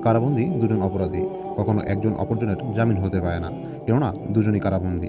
কারাবন্দী দুজন অপরাধী। কখনো একজন অপরজনের জামিন হতে পারে না। কেননা দুজনই কারাবন্দী।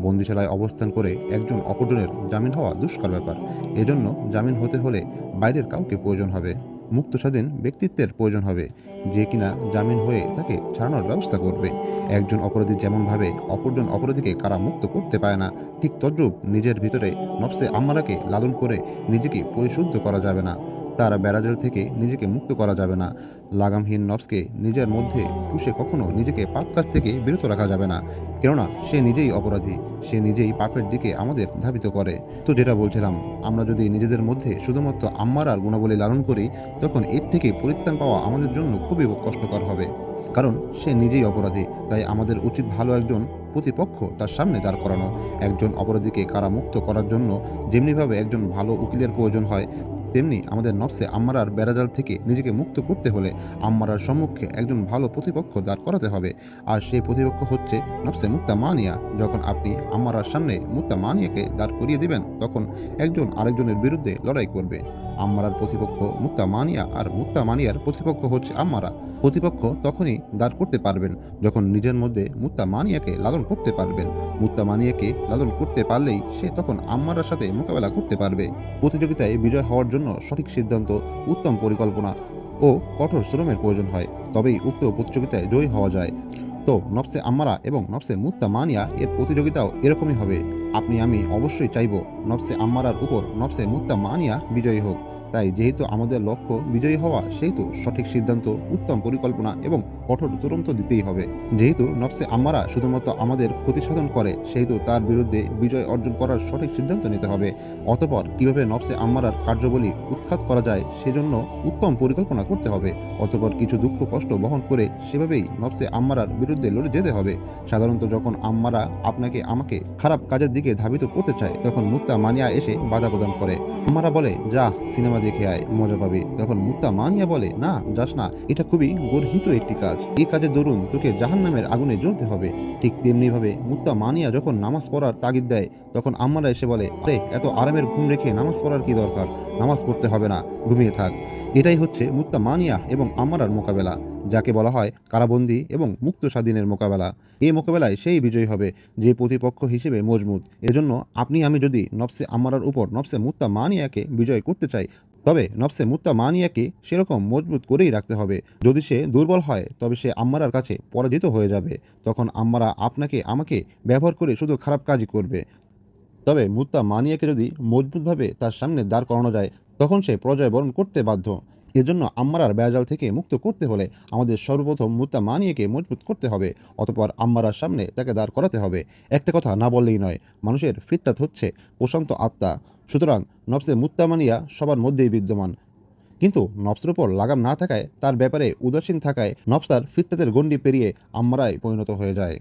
বন্দিশালায় অবস্থান করে একজন অপরজনের জামিন হওয়া দুষ্কর ব্যাপার। এজন্য জামিন হতে হলে বাইরের কাউকে প্রয়োজন হবে। মুক্ত স্বাধীন ব্যক্তিত্বের প্রয়োজন হবে, যে কিনা জামিন হয়ে তাকে ছাড়ানোর ব্যবস্থা করবে। একজন অপরাধী যেমনভাবে অপরজন অপরাধীকে কারামুক্ত করতে পারে না, ঠিক তদ্রূপ নিজের ভিতরে নফসে আম্মারাকে লালন করে নিজেকে পরিশুদ্ধ করা যাবে না। তার বেড়াজাল থেকে নিজেকে মুক্ত করা যাবে না। লাগামহীন নফসকে নিজের মধ্যে পুষে কখনো নিজেকে পাপ কাজ থেকে বিরত রাখা যাবে না। কেননা সে নিজেই অপরাধী, সে নিজেই পাপের দিকে আমাদের ধাবিত করে। তো যেটা বলছিলাম, আমরা যদি নিজেদের মধ্যে শুধুমাত্র আম্মারার গুণাবলী লালন করি, তখন এর থেকে পরিত্রাণ পাওয়া আমাদের জন্য খুবই কষ্টকর হবে। কারণ সে নিজেই অপরাধী। তাই আমাদের উচিত ভালো একজন প্রতিপক্ষ তার সামনে দাঁড় করানো। একজন অপরাধীকে কারামুক্ত করার জন্য যেমনিভাবে একজন ভালো উকিলের প্রয়োজন হয়, তেমনি আমাদের নফসে আম্মারার বেড়াজাল থেকে নিজেকে মুক্ত করতে হলে আম্মারার সম্মুখে একজন ভালো প্রতিপক্ষ দাঁড় করাতে হবে। আর সেই প্রতিপক্ষ হচ্ছে নফসে মুত্তা মানিয়া। যখন আপনি আম্মারার সামনে মুত্তা মানিয়াকে দাঁড় করিয়ে দিবেন, তখন একজন আরেকজনের বিরুদ্ধে লড়াই করবে। আম্মারার প্রতিপক্ষ মুত্তা মানিয়া, আর মুত্তা মানিয়ার প্রতিপক্ষ হচ্ছে আম্মারা। প্রতিপক্ষ তখনই দাঁড় করতে পারবেন যখন নিজের মধ্যে মুত্তা মানিয়াকে লালন করতে পারবেন। মুত্তা মানিয়াকে লালন করতে পারলেই সে তখন আম্মারার সাথে মোকাবেলা করতে পারবে। প্রতিযোগিতায় বিজয় হওয়ার জন্য সঠিক সিদ্ধান্ত, উত্তম পরিকল্পনা ও কঠোর শ্রমের প্রয়োজন হয়। তবেই উক্ত প্রতিযোগিতায় জয়ী হওয়া যায়। তো নফসে আম্মারা এবং নফসে মুত্তা মানিয়া এর প্রতিযোগিতাও এরকমই হবে। আপনি আমি অবশ্যই চাইব নফসে আম্মারার উপর নফসে মুত্তা মানিয়া বিজয়ী হোক। তাই যেহেতু আমাদের লক্ষ্য বিজয়ী হওয়া, সেহেতু সঠিক সিদ্ধান্ত, উত্তম পরিকল্পনা এবং কঠোর চূড়ান্ত দিতেই হবে। যেহেতু নফসে আম্মারা শুধুমাত্র আমাদের ক্ষতি সাধন করে, সেহেতু তার বিরুদ্ধে বিজয় অর্জন করার সঠিক সিদ্ধান্ত নিতে হবে। অতঃপর কিভাবে নফসে আম্মারার কার্যবলী উৎখাত করা যায়, সেজন্য উত্তম পরিকল্পনা করতে হবে। অতঃপর কিছু দুঃখ কষ্ট বহন করে সেভাবেই নফসে আম্মারার বিরুদ্ধে লড়ে যেতে হবে। সাধারণত যখন আম্মারা আপনাকে আমাকে খারাপ কাজের দিকে ধাবিত করতে চায়, তখন মুত্তা মানিয়া এসে বাধা প্রদান করে। আম্মারা বলে, যা সিনেমা দেখে আয়, মজা পাবি। তখন মুত্তা মানিয়া বলে, না যাস না, এটা খুবই গর্হিত একটি কাজ। এই কাজের দরুন তোকে জাহান্নামের আগুনে জ্বলতে হবে। ঠিক তেমনি ভাবে মুত্তা মানিয়া যখন নামাজ পড়ার তাগিদ দেয়, তখন আম্মারা এসে বলে, আরে এত আরামের ঘুম রেখে নামাজ পড়ার কি দরকার, নামাজ পড়তে হবে না, ঘুমিয়ে থাক। এটাই হচ্ছে মুত্তা মানিয়া এবং আম্মারার মোকাবেলা, যাকে বলা হয় কারাবন্দী এবং মুক্ত স্বাধীনের মোকাবেলা। এই মোকাবেলায় সেই বিজয়ী হবে যে প্রতিপক্ষ হিসেবে মজবুত। এজন্য আপনি আমি যদি নফসে আম্মারার উপর নফসে মুত্তা মানিয়াকে বিজয় করতে চাই, তবে নফসে মুত্তা মানিয়াকে সেরকম মজবুত করেই রাখতে হবে। যদি সে দুর্বল হয়, তবে সে আম্মারার কাছে পরাজিত হয়ে যাবে। তখন আম্মারা আপনাকে আমাকে ব্যবহার করে শুধু খারাপ কাজই করবে। তবে মুত্তা মানিয়াকে যদি মজবুতভাবে তার সামনে দাঁড় করানো যায়, তখন সে পরাজয় বরণ করতে বাধ্য। এজন্য আম্মারার বেড়াজাল থেকে মুক্ত করতে হলে আমাদের সর্বপ্রথম মুত্তা মানিয়াকে মজবুত করতে হবে। অতঃপর আম্মারার সামনে তাকে দাঁড় করাতে হবে। একটা কথা না বললেই নয়, মানুষের ফিতরাত হচ্ছে প্রশান্ত আত্মা। সুতরাং নফসে মুত্তা মানিয়া সবার মধ্যেই বিদ্যমান। কিন্তু নফসের উপর লাগাম না থাকায়, তার ব্যাপারে উদাসীন থাকায় নফস তার ফিতরাতের গণ্ডি পেরিয়ে আম্মারায় পরিণত হয়ে যায়।